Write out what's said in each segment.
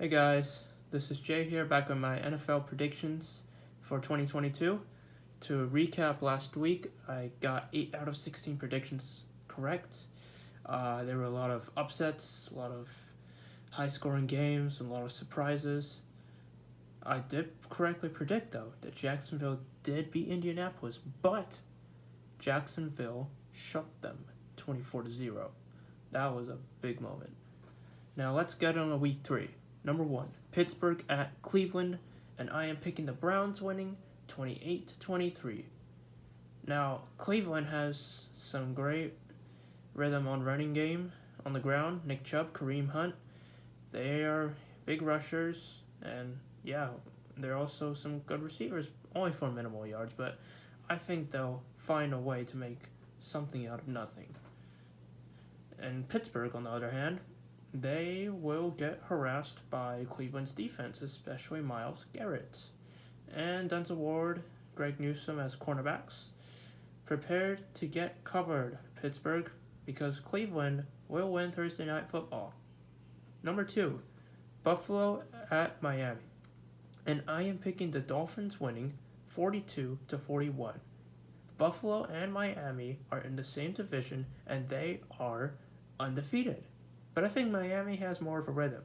Hey guys, this is Jay here back with my NFL predictions for 2022. To recap last week, I got 8 out of 16 predictions correct. There were a lot of upsets, a lot of high scoring games, and a lot of surprises. I did correctly predict though that Jacksonville did beat Indianapolis, but Jacksonville shut them 24-0. That was a big moment. Now let's get on to week 3. Number 1, Pittsburgh at Cleveland, and I am picking the Browns winning 28-23. Now, Cleveland has some great rhythm on running game on the ground. Nick Chubb, Kareem Hunt, they are big rushers, and yeah, there are also some good receivers, only for minimal yards, but I think they'll find a way to make something out of nothing. And Pittsburgh, on the other hand, they will get harassed by Cleveland's defense, especially Myles Garrett. And Denzel Ward, Greg Newsome as cornerbacks. Prepared to get covered, Pittsburgh, because Cleveland will win Thursday Night Football. Number 2, Buffalo at Miami. And I am picking the Dolphins winning 42-41. Buffalo and Miami are in the same division and they are undefeated. But I think Miami has more of a rhythm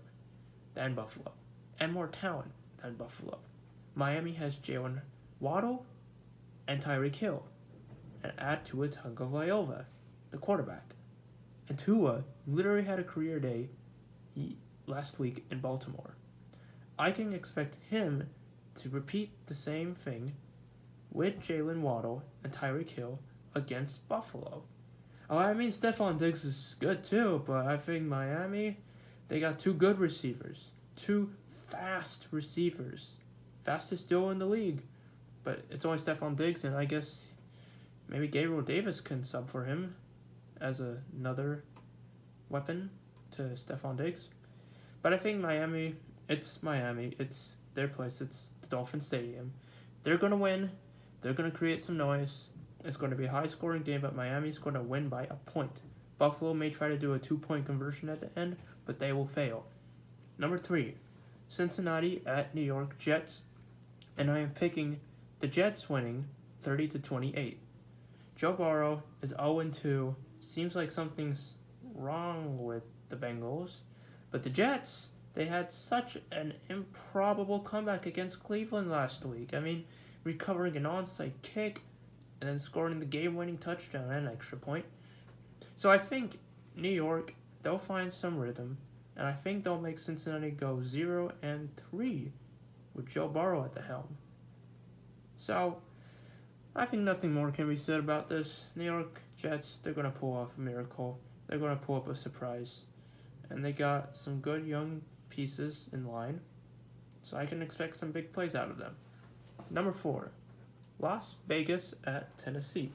than Buffalo and more talent than Buffalo. Miami has Jalen Waddle and Tyreek Hill, and add Tua Tagovailoa, the quarterback. And Tua literally had a career day last week in Baltimore. I can expect him to repeat the same thing with Jalen Waddle and Tyreek Hill against Buffalo. Oh, I mean, Stephon Diggs is good too, but I think Miami, they got 2 good receivers. 2 fast receivers. Fastest duo in the league. But it's only Stephon Diggs, and I guess maybe Gabriel Davis can sub for him as another weapon to Stephon Diggs. But I think Miami, it's their place, it's the Dolphin Stadium. They're going to win. They're going to create some noise. It's going to be a high-scoring game, but Miami's going to win by a point. Buffalo may try to do a 2-point conversion at the end, but they will fail. Number 3, Cincinnati at New York Jets, and I am picking the Jets winning 30-28. Joe Burrow is 0-2. Seems like something's wrong with the Bengals, but the Jets, they had such an improbable comeback against Cleveland last week. I mean, recovering an onside kick, and then scoring the game-winning touchdown and an extra point. So I think New York, they'll find some rhythm, and I think they'll make Cincinnati go 0-3 with Joe Burrow at the helm. So I think nothing more can be said about this. New York Jets, they're going to pull off a miracle. They're going to pull up a surprise. And they got some good young pieces in line, so I can expect some big plays out of them. Number 4, Las Vegas at Tennessee,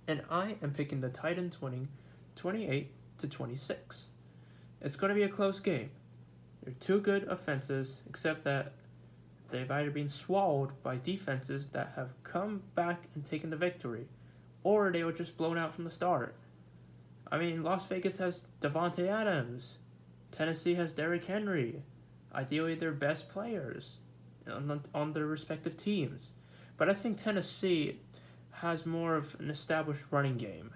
and I am picking the Titans winning 28-26. It's going to be a close game. They're 2 good offenses, except that they've either been swallowed by defenses that have come back and taken the victory, or they were just blown out from the start. I mean, Las Vegas has Devontae Adams. Tennessee has Derrick Henry. Ideally, their best players on their respective teams. But I think Tennessee has more of an established running game.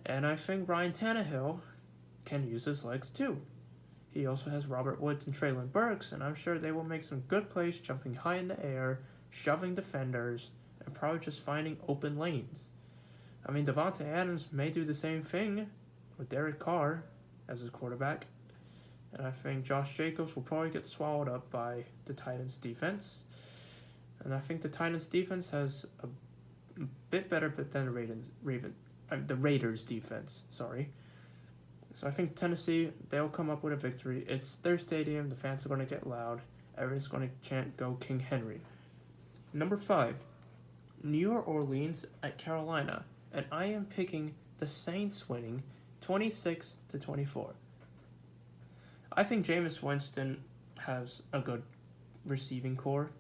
And I think Ryan Tannehill can use his legs too. He also has Robert Woods and Treylon Burks, and I'm sure they will make some good plays jumping high in the air, shoving defenders, and probably just finding open lanes. I mean, Devontae Adams may do the same thing with Derek Carr as his quarterback. And I think Josh Jacobs will probably get swallowed up by the Titans' defense. And I think the Titans' defense has a bit better than the Raiders' defense. Sorry. So I think Tennessee, they'll come up with a victory. It's their stadium. The fans are going to get loud. Everyone's going to chant, "Go King Henry." Number 5, New Orleans at Carolina, and I am picking the Saints winning 26-24. I think Jameis Winston has a good receiving core.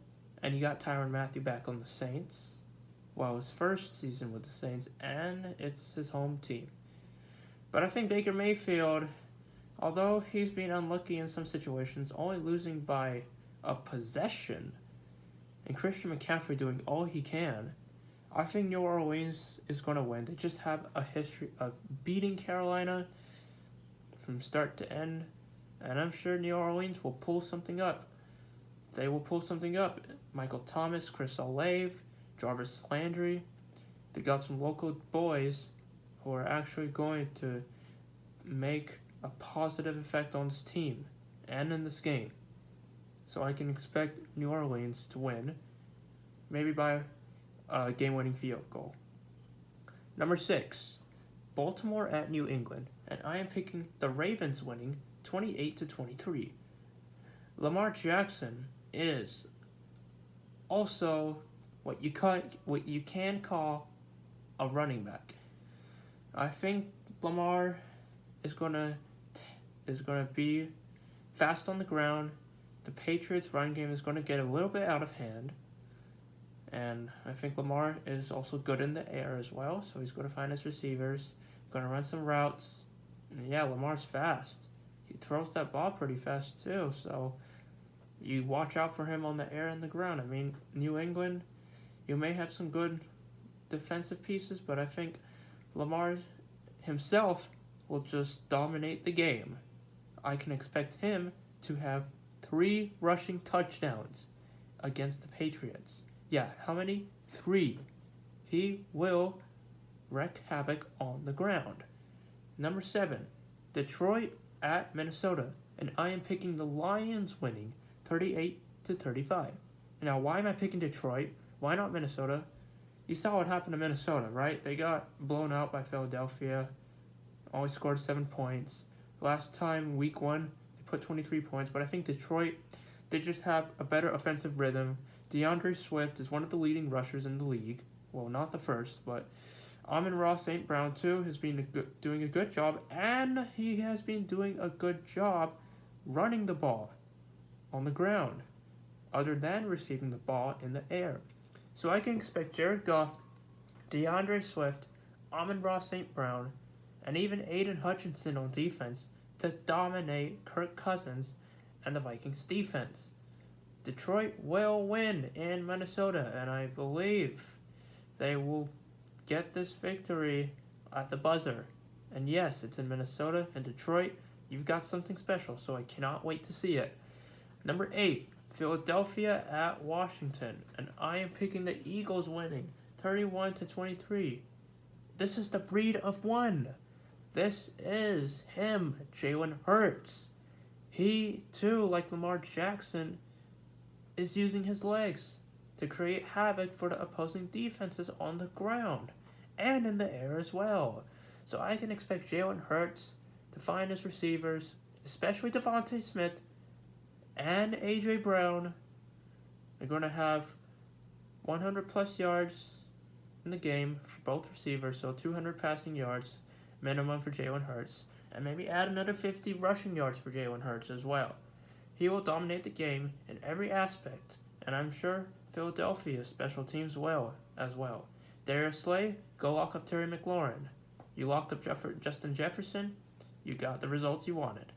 And he got Tyrann Mathieu back on the Saints. Well, his first season with the Saints, and it's his home team. But I think Baker Mayfield, Although he's been unlucky in some situations, only losing by a possession, and Christian McCaffrey doing all he can, I think New Orleans is going to win. They just have a history of beating Carolina from start to end, and I'm sure New Orleans will pull something up. They will pull something up. Michael Thomas, Chris Olave, Jarvis Landry. They got some local boys who are actually going to make a positive effect on this team and in this game. So I can expect New Orleans to win, maybe by a game-winning field goal. Number 6, Baltimore at New England, and I am picking the Ravens winning 28-23. Lamar Jackson is also what you can call a running back. I think Lamar is gonna be fast on the ground. The Patriots' run game is gonna get a little bit out of hand, and I think Lamar is also good in the air as well. So he's gonna find his receivers, gonna run some routes. And yeah, Lamar's fast. He throws that ball pretty fast too. So you watch out for him on the air and the ground. I mean, New England, you may have some good defensive pieces, but I think Lamar himself will just dominate the game. I can expect him to have 3 rushing touchdowns against the Patriots. Yeah, how many? 3. He will wreak havoc on the ground. Number 7, Detroit at Minnesota, and I am picking the Lions winning 38-35. Now, why am I picking Detroit? Why not Minnesota? You saw what happened to Minnesota, right? They got blown out by Philadelphia, only scored 7 points. Last time, week 1, they put 23 points, but I think Detroit, they just have a better offensive rhythm. DeAndre Swift is one of the leading rushers in the league. Well, not the first, but Amon-Ra St. Brown, too, has been doing a good job, and he has been doing a good job running the ball on the ground, other than receiving the ball in the air. So I can expect Jared Goff, DeAndre Swift, Amon-Ra St. Brown, and even Aiden Hutchinson on defense to dominate Kirk Cousins and the Vikings defense. Detroit will win in Minnesota, and I believe they will get this victory at the buzzer. And yes, it's in Minnesota and Detroit. You've got something special, so I cannot wait to see it. Number 8, Philadelphia at Washington, and I am picking the Eagles winning 31-23. This is the breed of one. This is him, Jalen Hurts. He, too, like Lamar Jackson, is using his legs to create havoc for the opposing defenses on the ground and in the air as well. So I can expect Jalen Hurts to find his receivers, especially Devontae Smith and A.J. Brown. They're going to have 100 plus yards in the game for both receivers, so 200 passing yards minimum for Jalen Hurts, and maybe add another 50 rushing yards for Jalen Hurts as well. He will dominate the game in every aspect, and I'm sure Philadelphia's special teams as well. Darius Slay, go lock up Terry McLaurin. You locked up Justin Jefferson, you got the results you wanted.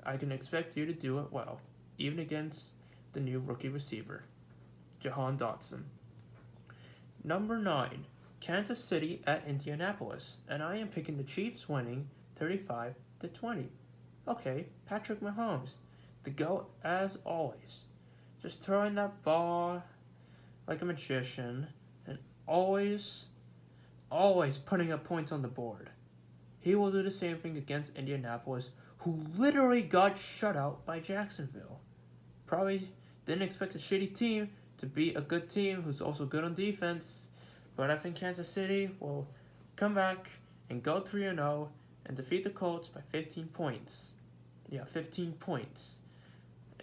I can expect you to do it well, even against the new rookie receiver, Jahan Dotson. Number 9, Kansas City at Indianapolis, and I am picking the Chiefs winning 35-20. Okay, Patrick Mahomes, the GOAT as always. Just throwing that ball like a magician and always putting up points on the board. He will do the same thing against Indianapolis, who literally got shut out by Jacksonville. Probably didn't expect a shitty team to beat a good team who's also good on defense, but I think Kansas City will come back and go 3-0 and defeat the Colts by 15 points. Yeah, 15 points.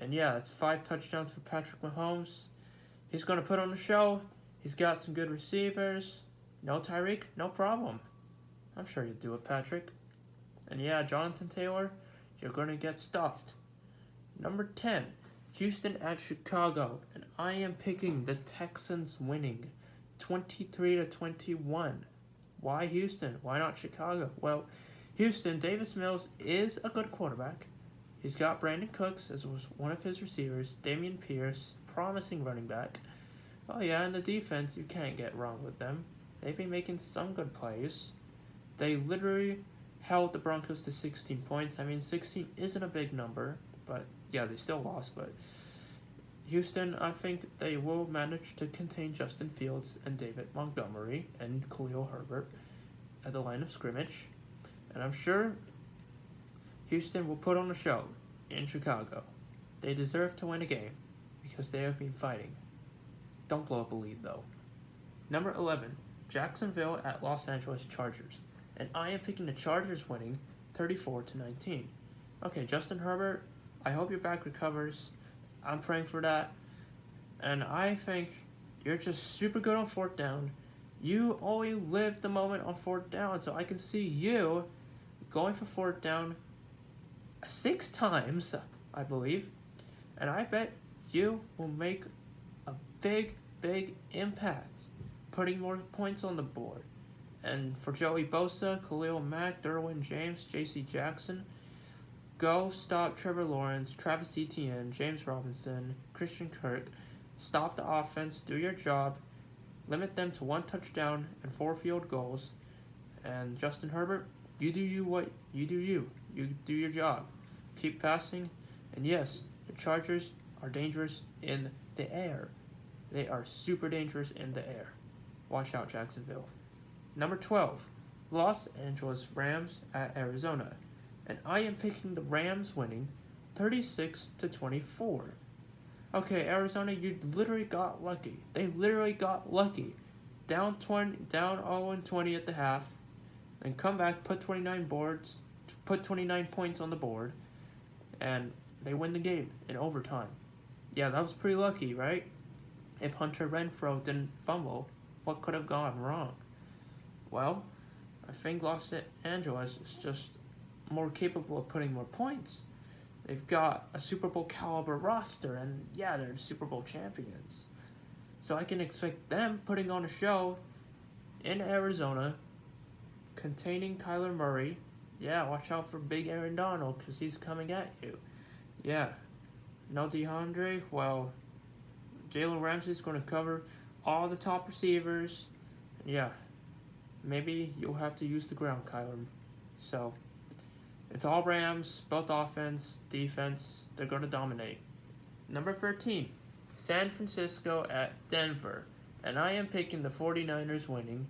And yeah, it's 5 touchdowns for Patrick Mahomes. He's going to put on the show. He's got some good receivers. No Tyreek, no problem. I'm sure you'll do it, Patrick. And yeah, Jonathan Taylor, you're going to get stuffed. Number 10, Houston at Chicago, and I am picking the Texans winning 23-21. Why Houston? Why not Chicago? Well, Houston, Davis Mills is a good quarterback. He's got Brandon Cooks as was one of his receivers, Damian Pierce, promising running back. Oh yeah, and the defense, you can't get wrong with them. They've been making some good plays. They literally held the Broncos to 16 points. I mean, 16 isn't a big number, but yeah, they still lost. But Houston, I think they will manage to contain Justin Fields and David Montgomery and Khalil Herbert at the line of scrimmage. And I'm sure Houston will put on a show in Chicago. They deserve to win a game because they have been fighting. Don't blow up a lead, though. Number 11, Jacksonville at Los Angeles Chargers. And I am picking the Chargers winning 34-19. Okay, Justin Herbert, I hope your back recovers. I'm praying for that. And I think you're just super good on fourth down. You only live the moment on fourth down, so I can see you going for fourth down 6 times, I believe. And I bet you will make a big impact, putting more points on the board. And for Joey Bosa, Khalil Mack, Derwin James, J.C. Jackson, go stop Trevor Lawrence, Travis Etienne, James Robinson, Christian Kirk. Stop the offense, do your job, limit them to 1 touchdown and 4 field goals. And Justin Herbert, you do you do your job. Keep passing, and yes, the Chargers are dangerous in the air. They are super dangerous in the air. Watch out, Jacksonville. Number 12, Los Angeles Rams at Arizona. And I am picking the Rams winning 36-24. Okay, Arizona, you literally got lucky. They literally got lucky. Down 0-20 at the half, and come back, put 29 points on the board, and they win the game in overtime. Yeah, that was pretty lucky, right? If Hunter Renfrow didn't fumble, what could have gone wrong? Well, I think Los Angeles is just more capable of putting more points. They've got a Super Bowl caliber roster, and yeah, they're the Super Bowl champions. So I can expect them putting on a show in Arizona, containing Kyler Murray. Yeah, watch out for big Aaron Donald, because he's coming at you. Yeah, no DeAndre, well, Jalen Ramsey's going to cover all the top receivers. Yeah, maybe you'll have to use the ground, Kyler. So, it's all Rams, both offense, defense. They're going to dominate. Number 13, San Francisco at Denver. And I am picking the 49ers winning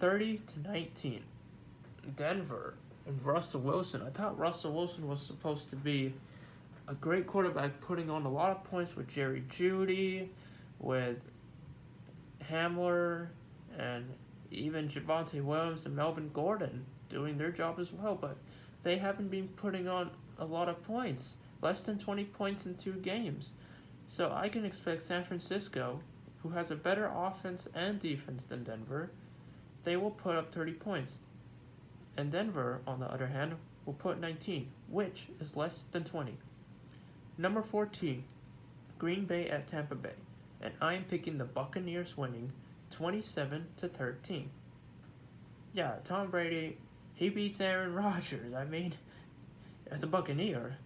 30-19. Denver and Russell Wilson. I thought Russell Wilson was supposed to be a great quarterback, putting on a lot of points with Jerry Jeudy, with Hamler, and even Javonte Williams and Melvin Gordon doing their job as well, but they haven't been putting on a lot of points. Less than 20 points in 2 games. So I can expect San Francisco, who has a better offense and defense than Denver, they will put up 30 points. And Denver, on the other hand, will put 19, which is less than 20. Number 14, Green Bay at Tampa Bay. And I am picking the Buccaneers winning 27-13. Yeah, Tom Brady, he beats Aaron Rodgers. I mean, as a Buccaneer,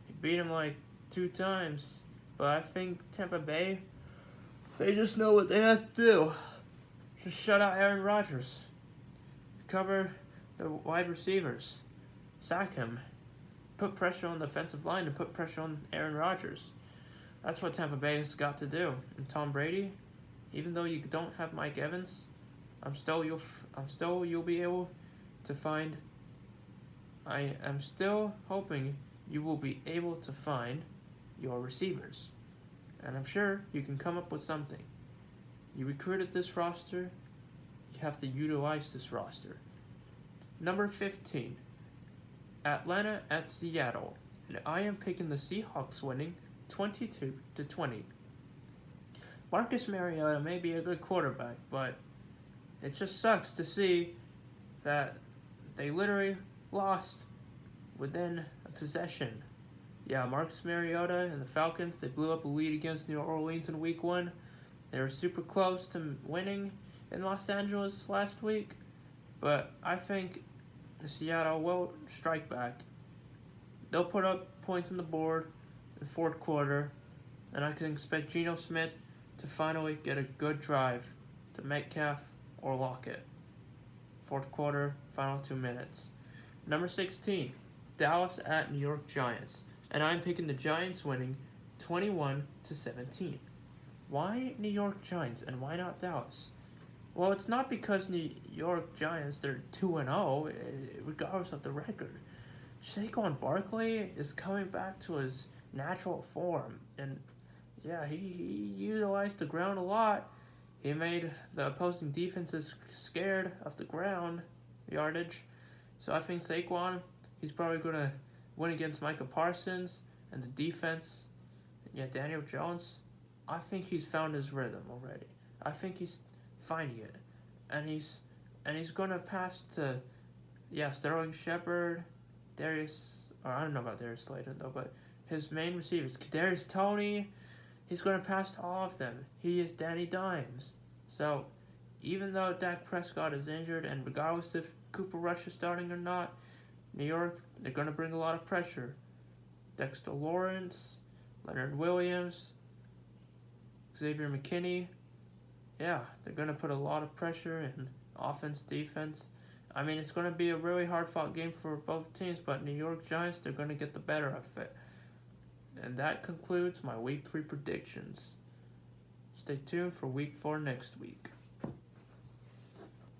he beat him like 2 times. But I think Tampa Bay, they just know what they have to do. Just shut out Aaron Rodgers. Cover the wide receivers. Sack him. Put pressure on the offensive line and put pressure on Aaron Rodgers. That's what Tampa Bay has got to do. And Tom Brady, even though you don't have Mike Evans, you'll be able to find. I am still hoping you will be able to find your receivers, and I'm sure you can come up with something. You recruited this roster, you have to utilize this roster. Number 15, Atlanta at Seattle, and I am picking the Seahawks winning 22-20. Marcus Mariota may be a good quarterback, but it just sucks to see that they literally lost within a possession. Yeah, Marcus Mariota and the Falcons, they blew up a lead against New Orleans in Week 1. They were super close to winning in Los Angeles last week, but I think Seattle will strike back. They'll put up points on the board in the fourth quarter, and I can expect Geno Smith to finally get a good drive to Metcalf or Lockett. Fourth quarter, final 2 minutes. Number 16, Dallas at New York Giants. And I'm picking the Giants winning 21-17. Why New York Giants and why not Dallas? Well, it's not because New York Giants, they're 2-0, regardless of the record. Saquon Barkley is coming back to his natural form. And yeah, he utilized the ground a lot. He made the opposing defenses scared of the ground yardage. So I think Saquon, he's probably going to win against Micah Parsons and the defense. Yeah, Daniel Jones, I think he's found his rhythm already. I think he's finding it. And he's going to pass to, Sterling Shepard, I don't know about Darius Slayton though, but his main receivers, Kadarius Toney, he's going to pass to all of them. He is Danny Dimes. So, even though Dak Prescott is injured, and regardless if Cooper Rush is starting or not, New York, they're going to bring a lot of pressure. Dexter Lawrence, Leonard Williams, Xavier McKinney. Yeah, they're going to put a lot of pressure in offense, defense. I mean, it's going to be a really hard-fought game for both teams, but New York Giants, they're going to get the better of it. And that concludes my Week 3 predictions. Stay tuned for Week 4 next week.